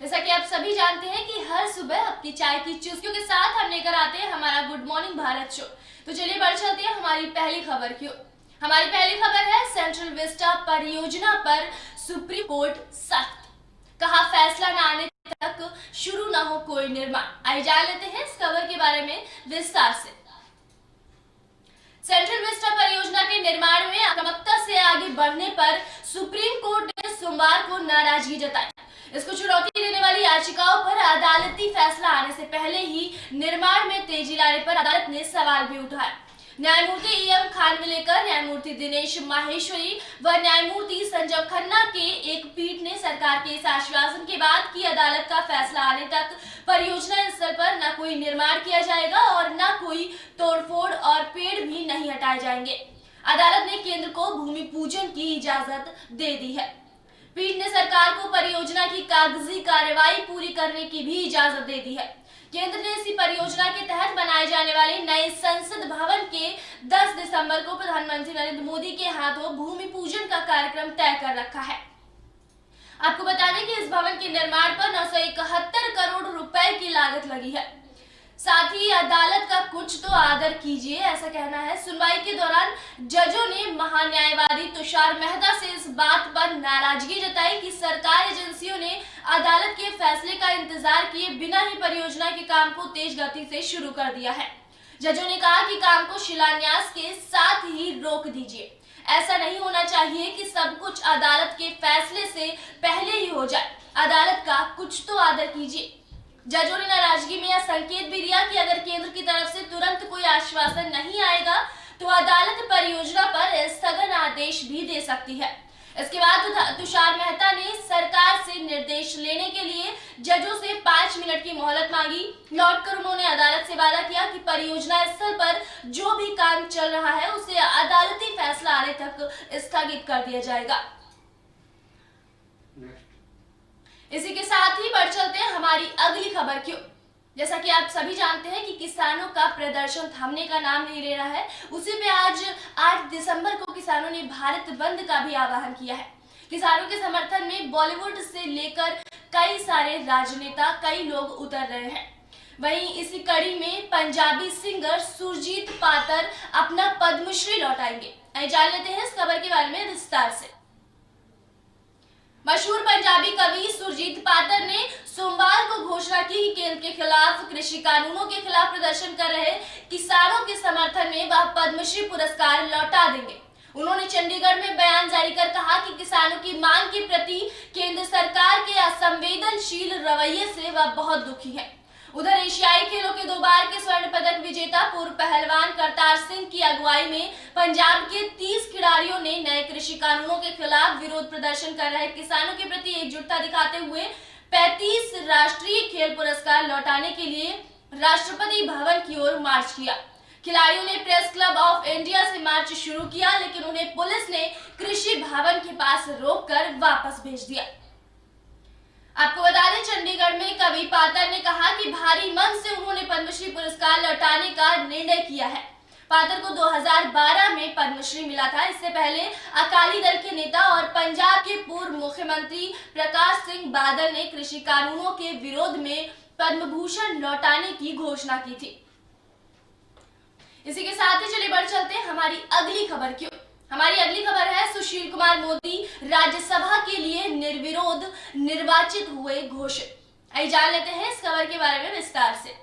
जैसा कि आप सभी जानते हैं कि हर सुबह अपनी चाय की चुस्कियों के साथ हम लेकर आते हैं हमारा गुड मॉर्निंग भारत शो। तो चलिए बढ़ चलते हैं हमारी पहली खबर की ओर। हमारी पहली खबर है सेंट्रल विस्टा परियोजना पर सुप्रीम कोर्ट सख्त, कहा फैसला न आने तक शुरू न हो कोई निर्माण। आइए जान लेते हैं इस खबर के बारे में विस्तार से। सेंट्रल विस्टा परियोजना के निर्माण में आक्रामकता से आगे बढ़ने पर सुप्रीम कोर्ट ने सोमवार को नाराजगी जताई। इसको चुनौती देने वाली याचिकाओं पर अदालती फैसला आने से पहले ही निर्माण में तेजी लाने पर अदालत ने सवाल भी उठाया। न्यायमूर्ति एम खानविलकर, न्यायमूर्ति दिनेश माहेश्वरी व न्यायमूर्ति संजय खन्ना के एक पीठ ने सरकार के इस आश्वासन के बाद कि अदालत का फैसला आने तक परियोजना स्थल पर न कोई निर्माण किया जाएगा और न कोई तोड़फोड़ और पेड़ भी नहीं हटाए जाएंगे। अदालत ने केंद्र को भूमि पूजन की इजाजत दे दी है। पीठ ने सरकार को परियोजना की कागजी कार्रवाई पूरी करने की भी इजाजत दे दी है। केंद्र ने इसी परियोजना के तहत बनाए जाने वाले नए संसद भवन के 10 दिसंबर को प्रधानमंत्री नरेंद्र मोदी के हाथों भूमि पूजन का कार्यक्रम तय कर रखा है। आपको बता दें कि इस भवन के निर्माण पर 971 करोड़ रुपए की लागत लगी है। साथ ही अदालत का कुछ तो आदर कीजिए, ऐसा कहना है। सुनवाई के दौरान जजों ने महान्यायवादी तुषार मेहता से इस बात पर नाराजगी जताई कि सरकार एजेंसियों ने अदालत के फैसले का इंतजार किए बिना ही परियोजना के काम को तेज गति से शुरू कर दिया है। जजों ने कहा कि काम को शिलान्यास के साथ ही रोक दीजिए। ऐसा नहीं होना चाहिए कि सब कुछ अदालत के फैसले से पहले ही हो जाए। अदालत का कुछ तो आदर कीजिए। जजों ने नाराजगी में यह संकेत भी दिया कि अगर केंद्र की तरफ से तुरंत कोई आश्वासन नहीं आएगा तो अदालत परियोजना पर स्थगन आदेश भी दे सकती है। इसके बाद तुषार मेहता ने सरकार से निर्देश लेने के लिए जजों से 5 मिनट की मोहलत मांगी। लौटकर उन्होंने अदालत से वादा किया कि परियोजना स्थल पर जो भी काम चल रहा है उसे अदालती फैसला आने तक स्थगित कर दिया जाएगा। इसी के साथ ही बढ़ चलते हैं हमारी अगली खबर की ओर। जैसा कि आप सभी जानते हैं कि किसानों का प्रदर्शन थमने का नाम नहीं ले रहा है, उसी पे आज 8 दिसंबर को किसानों ने भारत बंद का भी आह्वान किया है। किसानों के समर्थन में बॉलीवुड से लेकर कई सारे राजनेता, कई लोग उतर रहे हैं। वहीं इसी कड़ी में पंजाबी सिंगर सुरजीत पातर अपना पद्मश्री लौटाएंगे। जान लेते हैं इस खबर के बारे में विस्तार से। मशहूर पंजाबी कवि सुरजीत पातर ने सोमवार को घोषणा की कि केंद्र के खिलाफ कृषि कानूनों के खिलाफ प्रदर्शन कर रहे किसानों के समर्थन में वह पद्मश्री पुरस्कार लौटा देंगे। उन्होंने चंडीगढ़ में बयान जारी कर कहा कि किसानों की मांग के प्रति केंद्र सरकार के असंवेदनशील रवैये से वह बहुत दुखी है। उधर एशियाई खेलों के 2 बार के स्वर्ण पदक विजेता पूर्व पहलवान करतार सिंह की अगुवाई में पंजाब के 30 खिलाड़ियों ने नए कृषि कानूनों के खिलाफ विरोध प्रदर्शन कर रहे किसानों के प्रति एकजुटता दिखाते हुए 35 राष्ट्रीय खेल पुरस्कार लौटाने के लिए राष्ट्रपति भवन की ओर मार्च किया। खिलाड़ियों ने प्रेस क्लब ऑफ इंडिया से मार्च शुरू किया, लेकिन उन्हें पुलिस ने कृषि भवन के पास रोककर वापस भेज दिया। आपको बता दें, चंडीगढ़ में कवि पातर ने कहा कि भारी मन से उन्होंने पद्मश्री पुरस्कार लौटाने का निर्णय किया है। पातर को 2012 में पद्मश्री मिला था। इससे पहले अकाली दल के नेता और पंजाब के पूर्व मुख्यमंत्री प्रकाश सिंह बादल ने कृषि कानूनों के विरोध में पद्म भूषण लौटाने की घोषणा की थी। इसी के साथ ही चलिए बढ़ चलते हैं हमारी अगली खबर की ओर। हमारी अगली खबर है सुशील कुमार मोदी राज्यसभा के लिए निर्विरोध निर्वाचित हुए घोषित। आइए जान लेते हैं इस खबर के बारे में विस्तार से।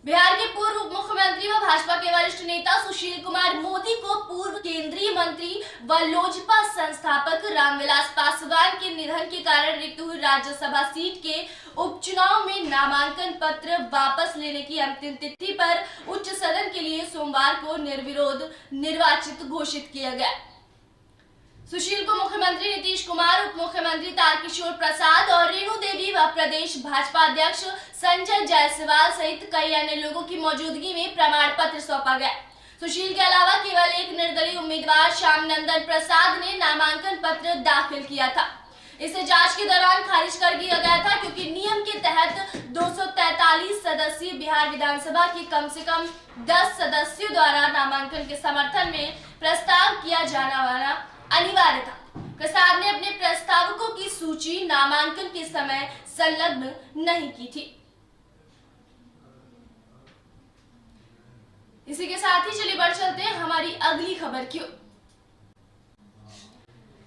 बिहार के पूर्व उप मुख्यमंत्री व भाजपा के वरिष्ठ नेता सुशील कुमार मोदी को पूर्व केंद्रीय मंत्री व लोजपा संस्थापक रामविलास पासवान के निधन के कारण रिक्त हुई राज्यसभा सीट के उपचुनाव में नामांकन पत्र वापस लेने की अंतिम तिथि पर उच्च सदन के लिए सोमवार को निर्विरोध निर्वाचित घोषित किया गया। सुशील को मुख्यमंत्री नीतीश कुमार, उप मुख्यमंत्री तारकिशोर प्रसाद और रेणु देवी व प्रदेश भाजपा अध्यक्ष संजय जायसवाल सहित कई अन्य लोगों की मौजूदगी में प्रमाण पत्र सौंपा गया। सुशील के अलावा केवल एक निर्दलीय उम्मीदवार श्याम नंदन प्रसाद ने नामांकन पत्र दाखिल किया था। इसे जांच के दौरान खारिज कर दिया गया था, क्योंकि नियम के तहत 243 सदस्यीय बिहार विधानसभा के कम से कम 10 सदस्यों द्वारा नामांकन के समर्थन में प्रस्ताव किया जाना वाला अनिवार्य था। प्रसाद ने अपने प्रस्तावकों की सूची सूची नामांकन के समय संलग्न नहीं की थी। इसी के साथ ही चलिए बढ़ चलते हैं हमारी अगली खबर की ओर।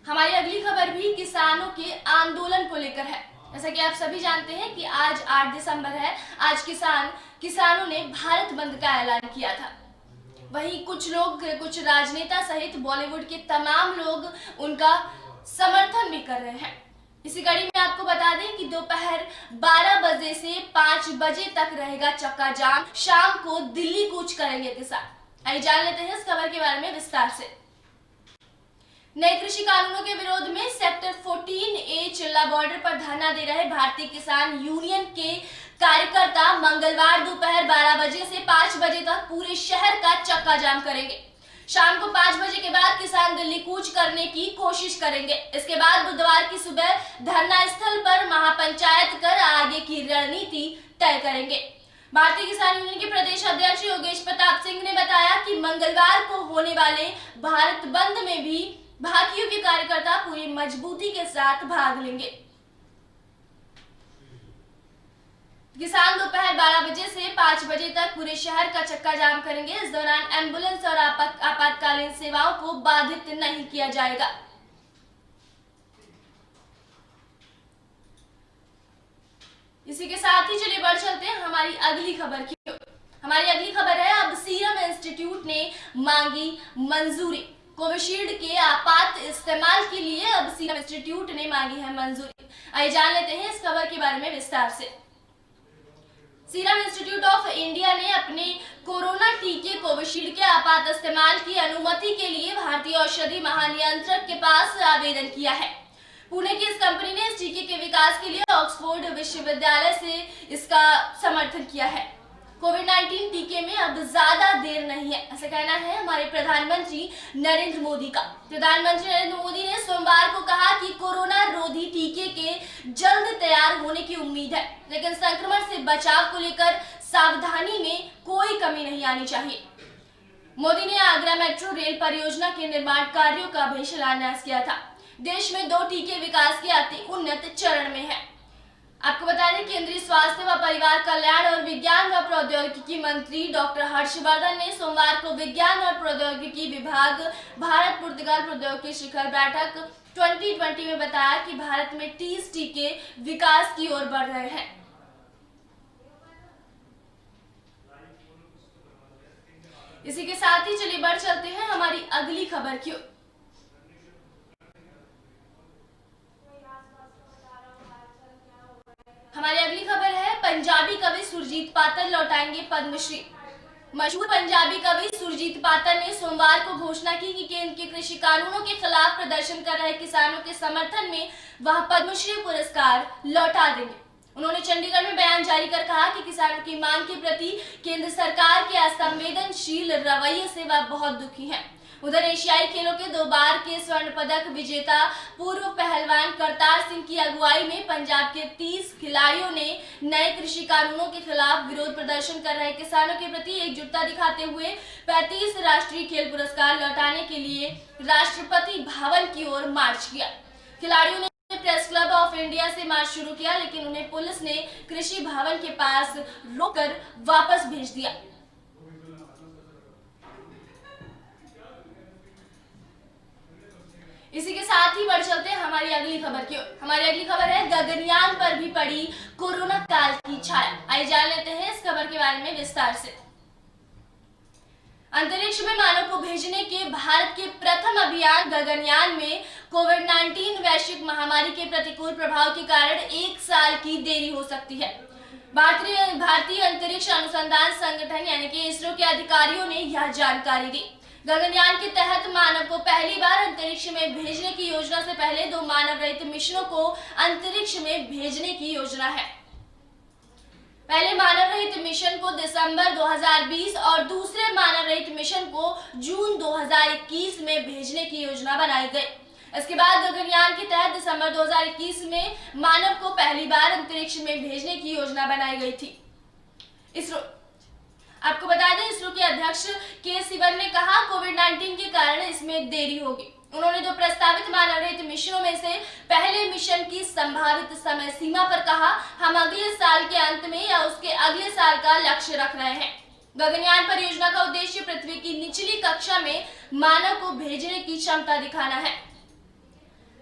हमारी अगली खबर भी किसानों के आंदोलन को लेकर है। जैसा कि आप सभी जानते हैं कि आज 8 दिसंबर है। आज किसानों ने भारत बंद का ऐलान किया था। वहीं कुछ राजनेता सहित बॉलीवुड के तमाम लोग उनका समर्थन भी कर रहे हैं। इसी कड़ी में आपको बता दें कि दोपहर 12 बजे से 5 बजे तक रहेगा चक्का जाम। शाम को दिल्ली कूच करेंगे किसान। आइए जान लेते हैं इस खबर के बारे में विस्तार से। नए कृषि कानूनों के विरोध में सेक्टर 14A चिल्ला बॉर्डर पर धरना दे रहे भारतीय किसान यूनियन के कार्यकर्ता मंगलवार दोपहर 12 बजे से 5 बजे तक पूरे शहर का चक्का जाम करेंगे। शाम को 5 बजे के बाद किसान दिल्ली कूच करने की कोशिश करेंगे। इसके बाद बुधवार की सुबह धरना स्थल पर महापंचायत कर आगे की रणनीति तय करेंगे। भारतीय किसान यूनियन के प्रदेश अध्यक्ष योगेश प्रताप सिंह ने बताया कि मंगलवार को होने वाले भारत बंद में भी भाकियों के कार्यकर्ता पूरी मजबूती के साथ भाग लेंगे। किसान दोपहर 12 बजे से 5 बजे तक पूरे शहर का चक्का जाम करेंगे। इस दौरान एम्बुलेंस और आपातकालीन सेवाओं को बाधित नहीं किया जाएगा। इसी के साथ ही चलिए बढ़ चलते हैं हमारी अगली खबर की ओर। हमारी अगली खबर है, अब सीरम इंस्टीट्यूट ने मांगी मंजूरी। कोविशील्ड के आपात इस्तेमाल के लिए अब सीरम इंस्टीट्यूट ने मांगी है मंजूरी। आइए जान लेते हैं इस खबर के बारे में विस्तार से। सीरम इंस्टीट्यूट ऑफ इंडिया ने अपने कोरोना टीके कोविशील्ड के आपात इस्तेमाल की अनुमति के लिए भारतीय औषधि महानियंत्रक के पास आवेदन किया है। पुणे की इस कंपनी ने इस टीके के विकास के लिए ऑक्सफोर्ड विश्वविद्यालय से इसका समर्थन किया है। कोविड-19 टीके में अब ज्यादा देर नहीं है, ऐसा कहना है हमारे प्रधानमंत्री नरेंद्र मोदी का। प्रधानमंत्री नरेंद्र मोदी ने सोमवार को कहा कि कोरोना रोधी टीके के जल्द तैयार होने की उम्मीद है, लेकिन संक्रमण से बचाव को लेकर सावधानी में कोई कमी नहीं आनी चाहिए। मोदी ने आगरा मेट्रो रेल परियोजना के निर्माण कार्यों का भी शिलान्यास किया था। देश में 2 टीके विकास के अति उन्नत चरण में है। आपको बता दें, केंद्रीय स्वास्थ्य व परिवार कल्याण और विज्ञान व प्रौद्योगिकी मंत्री डॉक्टर हर्षवर्धन ने सोमवार को विज्ञान और प्रौद्योगिकी विभाग भारत पुर्तगाल प्रौद्योगिकी शिखर बैठक 2020 में बताया कि भारत में 30 टीके विकास की ओर बढ़ रहे हैं। इसी के साथ ही चलिए बढ़ चलते हैं हमारी अगली खबर की ओर। हमारी अगली खबर है, पंजाबी कवि सुरजीत पातर लौटाएंगे पद्मश्री। मशहूर पंजाबी कवि सुरजीत पातर ने सोमवार को घोषणा की कि केंद्र के कृषि कानूनों के खिलाफ प्रदर्शन कर रहे किसानों के समर्थन में वह पद्मश्री पुरस्कार लौटा देंगे। उन्होंने चंडीगढ़ में बयान जारी कर कहा कि किसानों की मांग के प्रति केंद्र सरकार के असंवेदनशील रवैये से वह बहुत दुखी हैं। उधर एशियाई खेलों के 2 बार के स्वर्ण पदक विजेता पूर्व पहलवान करतार सिंह की अगुवाई में पंजाब के 30 खिलाड़ियों ने नए कृषि कानूनों के खिलाफ विरोध प्रदर्शन कर रहे किसानों के प्रति एकजुटता दिखाते हुए 35 राष्ट्रीय खेल पुरस्कार लौटाने के लिए राष्ट्रपति भवन की ओर मार्च किया। खिलाड़ियों ने प्रेस क्लब ऑफ इंडिया से मार्च शुरू किया, लेकिन उन्हें पुलिस ने कृषि भवन के पास रोककर वापस भेज दिया। इसी के साथ ही बढ़ चलते हैं हमारी अगली खबर की ओर। हमारी अगली खबर है, गगनयान पर भी पड़ी कोरोना काल की छाया। आइए जान लेते हैं इस खबर के बारे में विस्तार से। अंतरिक्ष में मानव को भेजने के भारत के प्रथम अभियान गगनयान में कोविड-19 वैश्विक महामारी के प्रतिकूल प्रभाव के कारण 1 साल की देरी हो सकती है। भारतीय अंतरिक्ष अनुसंधान संगठन यानी कि इसरो के अधिकारियों ने यह जानकारी दी। गगनयान के तहत मानव को पहली बार अंतरिक्ष में भेजने की योजना से पहले 2 मानव रहित मिशनों को अंतरिक्ष में भेजने की योजना है। पहले मानव रहित मिशन को दिसंबर 2020 और दूसरे मानव रहित मिशन को जून 2021 में भेजने की योजना बनाई गई। इसके बाद गगनयान के तहत दिसंबर 2021 में मानव को पहली बार अंतरिक्ष में भेजने की योजना बनाई गई थी। इसरो आपको बता दें, इसरो के अध्यक्ष के सिवन ने कहा कोविड-19 के कारण इसमें देरी होगी। उन्होंने दो प्रस्तावित मानव रहित मिशनों में से पहले मिशन की संभावित समय सीमा पर कहा, हम अगले साल के अंत में या उसके अगले साल का लक्ष्य रख रहे हैं। गगनयान परियोजना का उद्देश्य पृथ्वी की निचली कक्षा में मानव को भेजने की क्षमता दिखाना है,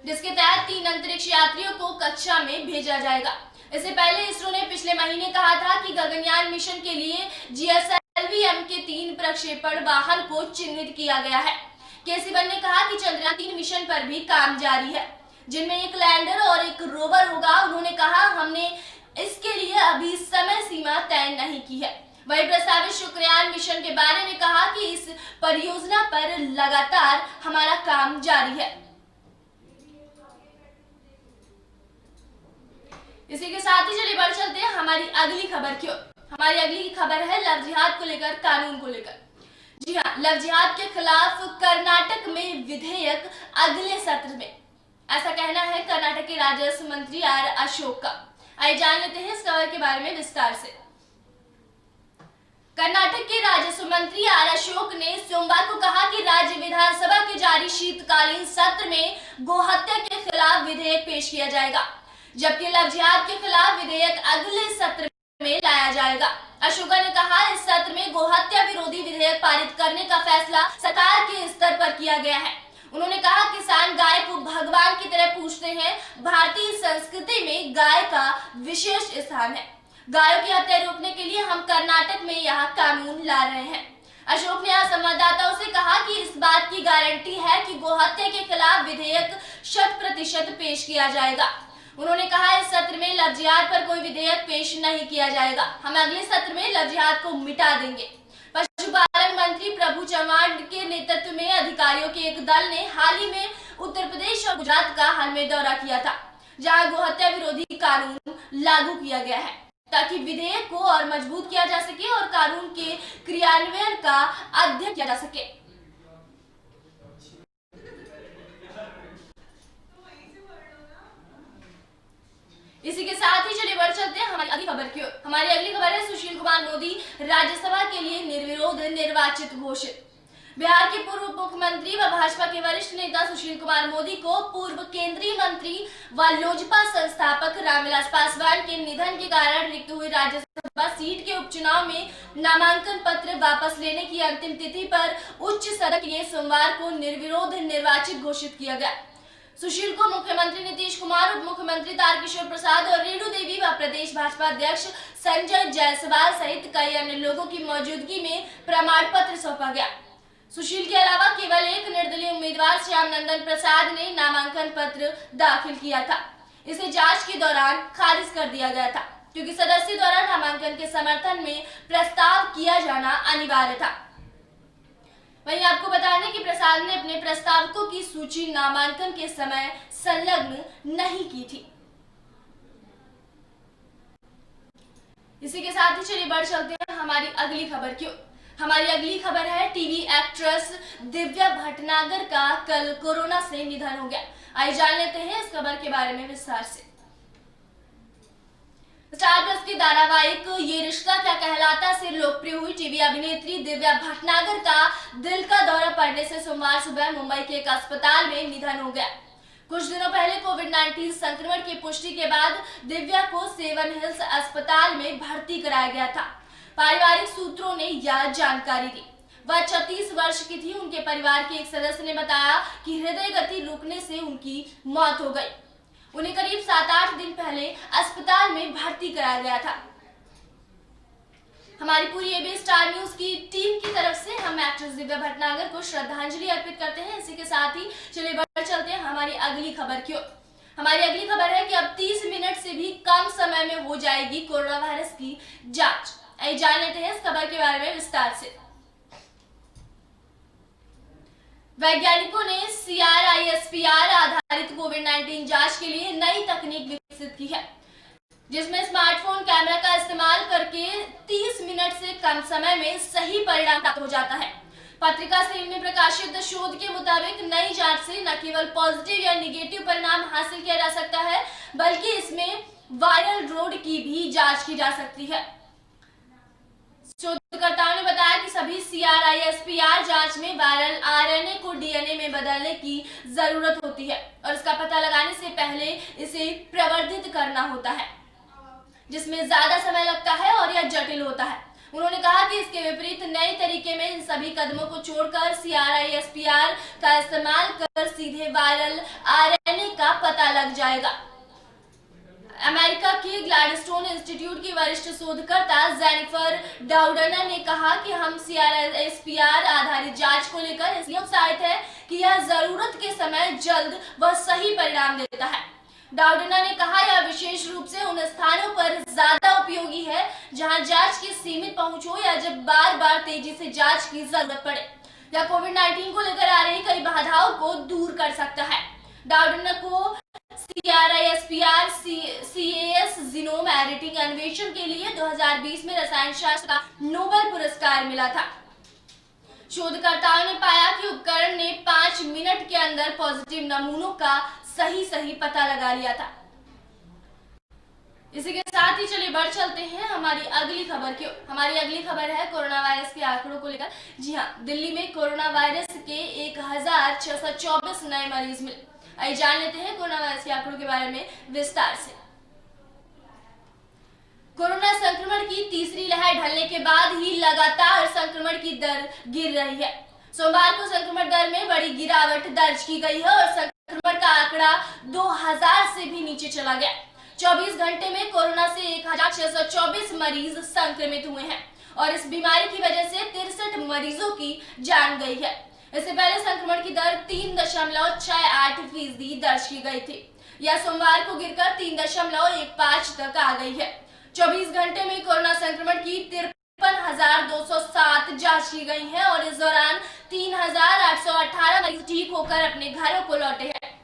जिसके तहत 3 अंतरिक्ष यात्रियों को कक्षा में भेजा जाएगा। इससे पहले इसरो ने पिछले महीने कहा था कि गगनयान मिशन के लिए GSLV-M के 3 प्रक्षेपण वाहन को चिन्हित किया गया है। के सिवन ने कहा कि चंद्रयान 3 मिशन पर भी काम जारी है, जिनमें एक लैंडर और एक रोवर होगा। उन्होंने कहा, हमने इसके लिए अभी समय सीमा तय नहीं की है। वही प्रस्तावित शुक्रयान मिशन के बारे में कहा कि इस परियोजना पर लगातार हमारा काम जारी है। इसी के साथ ही चलिए बढ़ चलते हैं हमारी अगली खबर की ओर। हमारी अगली खबर है लव जिहाद को लेकर, कानून को लेकर। जी हाँ, लव जिहाद के खिलाफ कर्नाटक में विधेयक अगले सत्र में, ऐसा कहना है कर्नाटक के राजस्व मंत्री आर अशोक का। आइए जान लेते हैं इस खबर के बारे में विस्तार से। कर्नाटक के राजस्व मंत्री आर अशोक ने सोमवार को कहा कि राज्य विधानसभा के जारी शीतकालीन सत्र में गोहत्या के खिलाफ विधेयक पेश किया जाएगा, जबकि लव जिहाद के खिलाफ विधेयक अगले सत्र में लाया जाएगा। अशोका ने कहा, इस सत्र में गोहत्या विरोधी विधेयक पारित करने का फैसला सरकार के स्तर पर किया गया है। उन्होंने कहा, किसान गाय को भगवान की तरह पूजते हैं। भारतीय संस्कृति में गाय का विशेष स्थान है। गायों की हत्या रोकने के लिए हम कर्नाटक में यह कानून ला रहे हैं। अशोक ने आज संवाददाताओं से कहा कि इस बात की गारंटी है कि गोहत्या के खिलाफ विधेयक 100% पेश किया जाएगा। उन्होंने कहा, इस सत्र में लव जिहाद पर कोई विधेयक पेश नहीं किया जाएगा। हम अगले सत्र में लव जिहाद को मिटा देंगे। पशुपालन मंत्री प्रभु चव्हाण के नेतृत्व में अधिकारियों के एक दल ने हाल ही में उत्तर प्रदेश और गुजरात का हाल में दौरा किया था, जहां गोहत्या विरोधी कानून लागू किया गया है, ताकि विधेयक को और मजबूत किया जा सके और कानून के क्रियान्वयन का अध्ययन किया जा सके। इसी के साथ ही चलिए बढ़ चलते हैं हमारी अगली खबर की ओर। हमारी अगली खबर है, सुशील कुमार मोदी राज्यसभा के लिए निर्विरोध निर्वाचित घोषित। बिहार के पूर्व मुख्यमंत्री व भाजपा के वरिष्ठ नेता सुशील कुमार मोदी को पूर्व केंद्रीय मंत्री व लोजपा संस्थापक रामविलास पासवान के निधन के कारण रिक्त हुई राज्यसभा सीट के उपचुनाव में नामांकन पत्र वापस लेने की अंतिम तिथि पर उच्च सदन के लिए सोमवार को निर्विरोध निर्वाचित घोषित किया गया। सुशील को मुख्यमंत्री नीतीश कुमार, उप मुख्यमंत्री तारकिशोर प्रसाद और रेणु देवी व प्रदेश भाजपा अध्यक्ष संजय जायसवाल सहित कई अन्य लोगों की मौजूदगी में प्रमाण पत्र सौंपा गया। सुशील के अलावा केवल एक निर्दलीय उम्मीदवार श्याम नंदन प्रसाद ने नामांकन पत्र दाखिल किया था। इसे जांच के दौरान खारिज कर दिया गया था, क्योंकि सदस्य द्वारा नामांकन के समर्थन में प्रस्ताव किया जाना अनिवार्य था। वहीं आपको बता दें कि प्रसाद ने अपने प्रस्तावकों की सूची नामांकन के समय संलग्न नहीं की थी। इसी के साथ ही चलिए बढ़ चलते हैं हमारी अगली खबर की ओर। हमारी अगली खबर है, टीवी एक्ट्रेस दिव्या भटनागर का कल कोरोना से निधन हो गया। आइए जान लेते हैं इस खबर के बारे में विस्तार से। स्टार प्लस के धारावाहिक ये रिश्ता क्या कहलाता से लोकप्रिय हुई टीवी अभिनेत्री दिव्या भटनागर का दिल का दौरा पड़ने से सोमवार सुबह मुंबई के एक अस्पताल में निधन हो गया। कुछ दिनों पहले कोविड-19 संक्रमण की पुष्टि के बाद दिव्या को सेवन हिल्स अस्पताल में भर्ती कराया गया था। पारिवारिक सूत्रों ने यह जानकारी दी। वह 36 वर्ष की थी। उनके परिवार के एक सदस्य ने बताया कि हृदय गति रुकने से उनकी मौत हो गई। उन्हें करीब 7-8 दिन पहले अस्पताल में भर्ती कराया गया था। हमारी पूरी एबीएस स्टार न्यूज की टीम की तरफ से हम एक्ट्रेस दिव्या भटनागर को श्रद्धांजलि अर्पित करते हैं। इसी के साथ ही चलिए बढ़ चलते हैं हमारी अगली खबर की ओर। हमारी अगली खबर है कि अब 30 मिनट से भी कम समय में हो जाएगी कोरोना वायरस की जांच। आइए जान लेते हैं इस खबर के बारे में विस्तार से। वैज्ञानिकों ने CRISPR आधारित कोविड-19 जांच के लिए नई तकनीक विकसित की है, जिसमें स्मार्टफोन कैमरा का इस्तेमाल करके 30 मिनट से कम समय में सही परिणाम प्राप्त हो जाता है। पत्रिका सेल में प्रकाशित शोध के मुताबिक नई जांच से न केवल पॉजिटिव या निगेटिव परिणाम हासिल किया जा सकता है, बल्कि इसमें वायरल रोग की भी जांच की जा सकती है। शोधकर्ताओं ने बताया कि सभी CRISPR जांच में वायरल आरएनए को डीएनए में बदलने की जरूरत होती है और इसका पता लगाने से पहले इसे प्रवर्धित करना होता है, जिसमें ज्यादा समय लगता है और यह जटिल होता है। उन्होंने कहा कि इसके विपरीत नए तरीके में इन सभी कदमों को छोड़कर CRISPR का इस्तेमाल कर सीधे वायरल आरएनए का पता लग जाएगा। अमेरिका के ग्लैडस्टोन इंस्टीट्यूट की वरिष्ठ शोधकर्ता जेनिफर डाउडनर ने कहा कि हम CRISPR आधारित जांच को लेकर इसलिए उत्साहित है कि यह जरूरत के समय जल्द व सही परिणाम देता है। डाउडनर ने कहा यह विशेष रूप से उन स्थानों पर ज्यादा उपयोगी है जहां जांच की सीमित पहुंच हो या जब बार बार तेजी से जांच की जरूरत पड़े। यह कोविड-19 को लेकर आ रही कई बाधाओं को दूर कर सकता है। डाउडनर को CRISPR CAS जीनोम एडिटिंग अन्वेषण के लिए 2020 में रसायन शास्त्र का नोबेल पुरस्कार मिला था। शोधकर्ताओं ने पाया कि उपकरण ने 5 मिनट के अंदर पॉजिटिव नमूनों का सही पता लगा लिया था। इसी के साथ ही चलिए बढ़ चलते हैं हमारी अगली खबर की। हमारी अगली खबर है कोरोना वायरस के आंकड़ों को लेकर। जी हाँ, दिल्ली में कोरोना वायरस के 1624 नए मरीज मिले। आइए जान लेते हैं कोरोना वायरस के आंकड़ों के बारे में विस्तार से। कोरोना संक्रमण की तीसरी लहर ढलने के बाद ही लगातार संक्रमण की दर गिर रही है। सोमवार को संक्रमण दर में बड़ी गिरावट दर्ज की गई है और संक्रमण का आंकड़ा 2000 से भी नीचे चला गया। 24 घंटे में कोरोना से 1624 मरीज संक्रमित हुए हैं और इस बीमारी की वजह से 63 मरीजों की जान गई है। इससे पहले संक्रमण की दर 3.68% दर्ज की गई थी। यह सोमवार को गिरकर 3.15 तक आ गई है। 24 घंटे में कोरोना संक्रमण की 53,207 जांच की गई है और इस दौरान 3,818 मरीज ठीक होकर अपने घरों को लौटे हैं।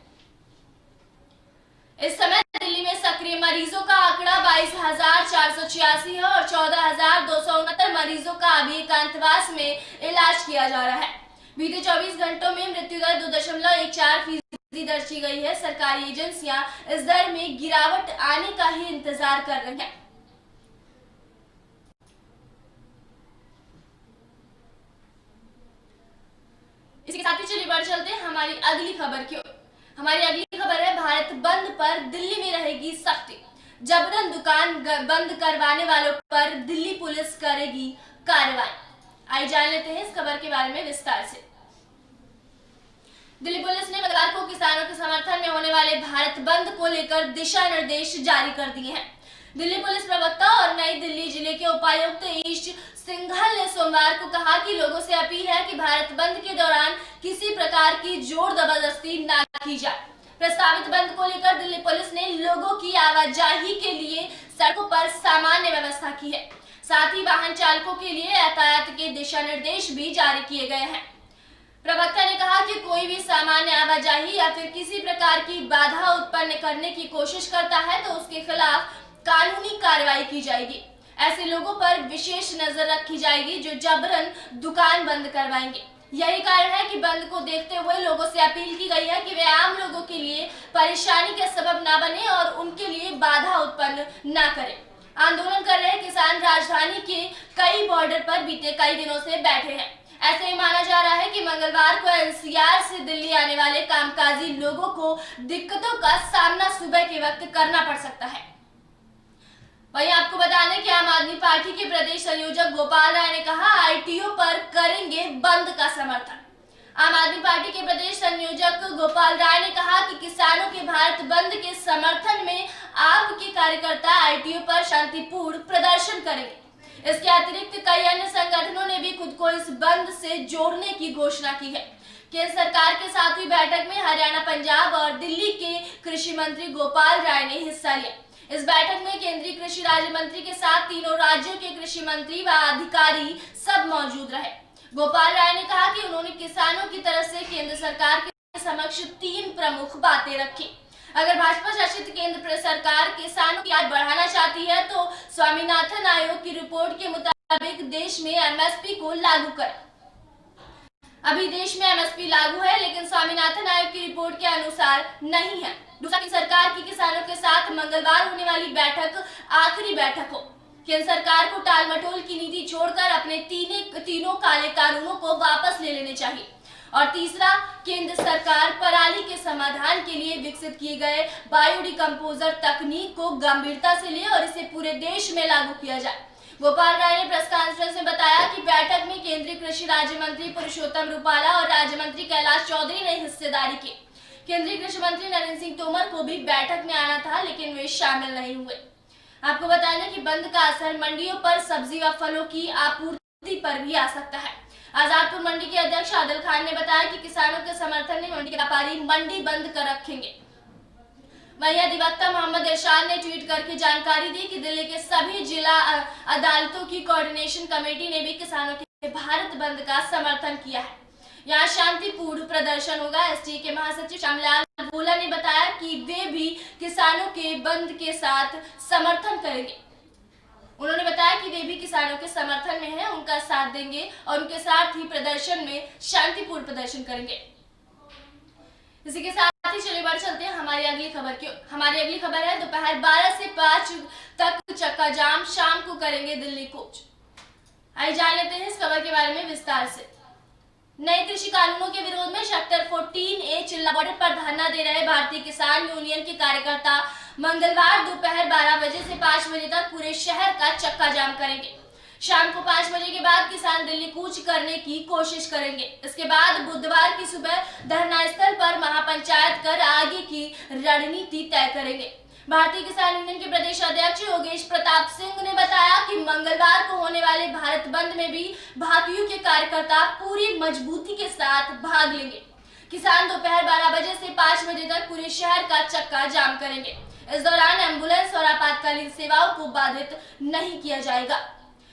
इस समय दिल्ली में सक्रिय मरीजों का आंकड़ा 22,486 है और 14,269 मरीजों का अभी एकांतवास में इलाज किया जा रहा है। बीते 24 घंटों में मृत्यु दर 2.14% दर्ज की गई है। सरकारी एजेंसियां इस दर में गिरावट आने का ही इंतजार कर रही हैं। इसके साथ ही चलिए बढ़ चलते हैं हमारी अगली खबर की ओर। हमारी अगली खबर है भारत बंद पर दिल्ली में रहेगी सख्ती। जबरन दुकान बंद करवाने वालों पर दिल्ली पुलिस करेगी कार्रवाई। आइए जान लेते हैं इस खबर के बारे में विस्तार से। दिल्ली पुलिस ने मंगलवार को किसानों के समर्थन में होने वाले भारत बंद को लेकर दिशा निर्देश जारी कर दिए हैं। दिल्ली पुलिस प्रवक्ता और नई दिल्ली जिले के उपायुक्त ईश सिंघल ने सोमवार को कहा कि लोगों से अपील है कि भारत बंद के दौरान किसी प्रकार की जोर जबरदस्ती न की जाए। प्रस्तावित बंद को लेकर दिल्ली पुलिस ने लोगों की आवाजाही के लिए सड़कों पर सामान्य व्यवस्था की है। साथ ही वाहन चालकों के लिए यातायात के दिशा निर्देश भी जारी किए गए हैं। प्रवक्ता ने कहा कि कोई भी सामान्य आवाजाही या फिर किसी प्रकार की बाधा उत्पन्न करने की कोशिश करता है तो उसके खिलाफ कानूनी कार्रवाई की जाएगी। ऐसे लोगों पर विशेष नजर रखी जाएगी जो जबरन दुकान बंद करवाएंगे। यही कारण है कि बंद को देखते हुए लोगों से अपील की गई है कि वे आम लोगों के लिए परेशानी के सबब न बने और उनके लिए बाधा उत्पन्न न करें। आंदोलन कर रहे किसान राजधानी के कई बॉर्डर पर बीते कई दिनों से बैठे हैं। ऐसे ही माना जा रहा है कि मंगलवार को NCR से दिल्ली आने वाले कामकाजी लोगों को दिक्कतों का सामना सुबह के वक्त करना पड़ सकता है। वहीं आपको बता दें कि आम आदमी पार्टी के प्रदेश संयोजक गोपाल राय ने कहा ITO पर करेंगे बंद का समर्थन। आम आदमी पार्टी के प्रदेश संयोजक गोपाल राय ने कहा कि किसानों के भारत बंद के समर्थन में आप के कार्यकर्ता ITO पर शांतिपूर्ण प्रदर्शन करेंगे। इसके अतिरिक्त कई अन्य संगठनों ने भी खुद को इस बंद से जोड़ने की घोषणा की है। केंद्र सरकार के साथ हुई बैठक में हरियाणा, पंजाब और दिल्ली के कृषि मंत्री गोपाल राय ने हिस्सा लिया। इस बैठक में केंद्रीय कृषि राज्य मंत्री के साथ तीनों राज्यों के कृषि मंत्री व अधिकारी सब मौजूद रहे। गोपाल राय ने कहा कि उन्होंने किसानों की तरफ से केंद्र सरकार के समक्ष 3 प्रमुख बातें रखी। अगर भाजपा शासित केंद्र सरकार किसानों की आय बढ़ाना चाहती है तो स्वामीनाथन आयोग की रिपोर्ट के मुताबिक देश में MSP को लागू करें। अभी देश में MSP लागू है लेकिन स्वामीनाथन आयोग की रिपोर्ट के अनुसार नहीं है। दूसरा कि सरकार की किसानों के साथ मंगलवार होने वाली बैठक आखिरी बैठक हो। केंद्र सरकार को टालमटोल की नीति छोड़कर अपने तीनों काले कानूनों को वापस ले लेने चाहिए। और तीसरा, केंद्र सरकार पराली के समाधान के लिए विकसित किए गए बायोडिकम्पोजर तकनीक को गंभीरता से ले और इसे पूरे देश में लागू किया जाए। गोपाल राय ने प्रेस कॉन्फ्रेंस में बताया कि बैठक में केंद्रीय कृषि राज्य मंत्री पुरुषोत्तम रूपाला और राज्य मंत्री कैलाश चौधरी ने हिस्सेदारी की। केंद्रीय कृषि मंत्री नरेंद्र सिंह तोमर को भी बैठक में आना था, लेकिन वे शामिल नहीं हुए। आपको बता दें कि बंद का असर मंडियों पर सब्जी व फलों की आपूर्ति पर भी आ सकता है। आजादपुर मंडी के अध्यक्ष आदिल खान ने बताया कि किसानों के समर्थन में मंडी के व्यापारी मंडी बंद कर रखेंगे। वहीं अधिवक्ता मोहम्मद इरशाद ने ट्वीट करके जानकारी दी कि दिल्ली के सभी जिला अदालतों की कोऑर्डिनेशन कमेटी ने भी किसानों के भारत बंद का समर्थन किया है। यहाँ शांतिपूर्ण प्रदर्शन होगा। एसटी के महासचिव श्यामलाल भोला ने बताया कि वे भी किसानों के बंद के साथ समर्थन करेंगे। उन्होंने बताया कि वे भी किसानों के समर्थन में हैं, उनका साथ देंगे और उनके साथ ही प्रदर्शन में शांतिपूर्ण प्रदर्शन करेंगे। इसी के साथ ही चलिए बढ़ चलते हैं हमारी अगली खबर की। हमारी अगली खबर है दोपहर 12 से 5 तक चक्का जाम, शाम को करेंगे दिल्ली कोच। आइए जान लेते हैं इस खबर के बारे में विस्तार से। नए कृषि कानूनों के विरोध में सेक्टर 14A चिल्ला बॉर्डर पर धरना दे रहे भारतीय किसान यूनियन के कार्यकर्ता मंगलवार दोपहर 12 बजे से 5 बजे तक पूरे शहर का चक्का जाम करेंगे। शाम को 5 बजे के बाद किसान दिल्ली कूच करने की कोशिश करेंगे। इसके बाद बुधवार की सुबह धरना स्थल पर महापंचायत कर आगे की रणनीति तय करेंगे। भारतीय किसान यूनियन के प्रदेश अध्यक्ष योगेश प्रताप सिंह ने बताया कि मंगलवार को होने वाले भारत बंद में भी भाकियू के कार्यकर्ता पूरी मजबूती के साथ भाग लेंगे। किसान दोपहर 12 बजे से 5 बजे तक पूरे शहर का चक्का जाम करेंगे। इस दौरान एम्बुलेंस और आपातकालीन सेवाओं को बाधित नहीं किया जाएगा।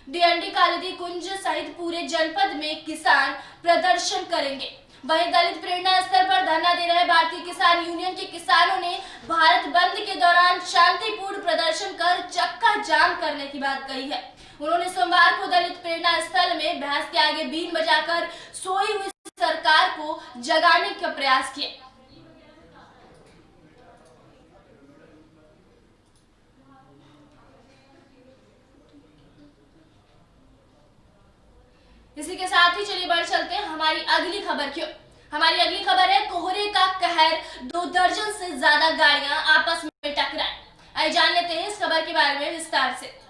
डीएनडी कालिदी कुंज सहित पूरे जनपद में किसान प्रदर्शन करेंगे। वहीं दलित प्रेरणा स्थल पर धरना दे रहे भारतीय किसान यूनियन के किसानों ने भारत बंद के दौरान शांतिपूर्ण प्रदर्शन कर चक्का जाम करने की बात कही है। उन्होंने सोमवार को दलित प्रेरणा स्थल में भैंस के आगे बीन बजाकर सोई हुई सरकार को जगाने का प्रयास किया। इसी के साथ ही चलिए बढ़ चलते हैं हमारी अगली खबर की। हमारी अगली खबर है कोहरे का कहर, 2 दर्जन से ज्यादा गाड़ियां आपस में टकराए। आइए जान लेते हैं इस खबर के बारे में विस्तार से।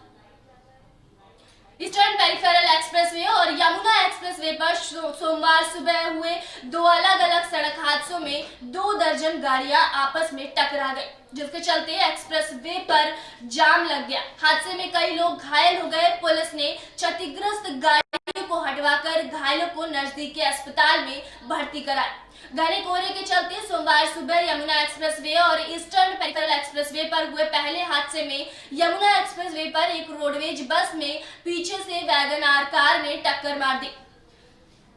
ईस्टर्न पेरिफेरल एक्सप्रेसवे और यमुना एक्सप्रेसवे पर सोमवार सुबह हुए 2 अलग-अलग सड़क हादसों में 2 दर्जन गाड़ियां आपस में टकरा गई, जिसके चलते एक्सप्रेसवे पर जाम लग गया। हादसे में कई लोग घायल हो गए। पुलिस ने क्षतिग्रस्त गाड़ियों को हटवाकर घायलों को नजदीक के अस्पताल में भर्ती कराया। घने कोहरे के चलते सोमवार सुबह यमुना एक्सप्रेसवे और ईस्टर्न पेरिफेरल एक्सप्रेसवे पर हुए पहले हादसे में यमुना एक्सप्रेसवे पर एक रोडवेज बस में पीछे से वैगन आर कार ने टक्कर मार दी।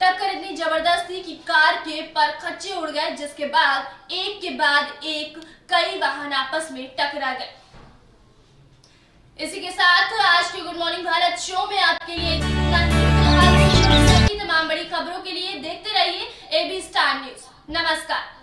टक्कर इतनी जबरदस्त थी कि कार के परखच्चे उड़ गए, जिसके बाद एक के बाद एक कई वाहन आपस में टकरा गए। इसी के साथ आज के गुड मॉर्निंग भारत शो में आपके लिए तमाम बड़ी खबरों के लिए देखते रहिए AB स्टार न्यूज। नमस्कार।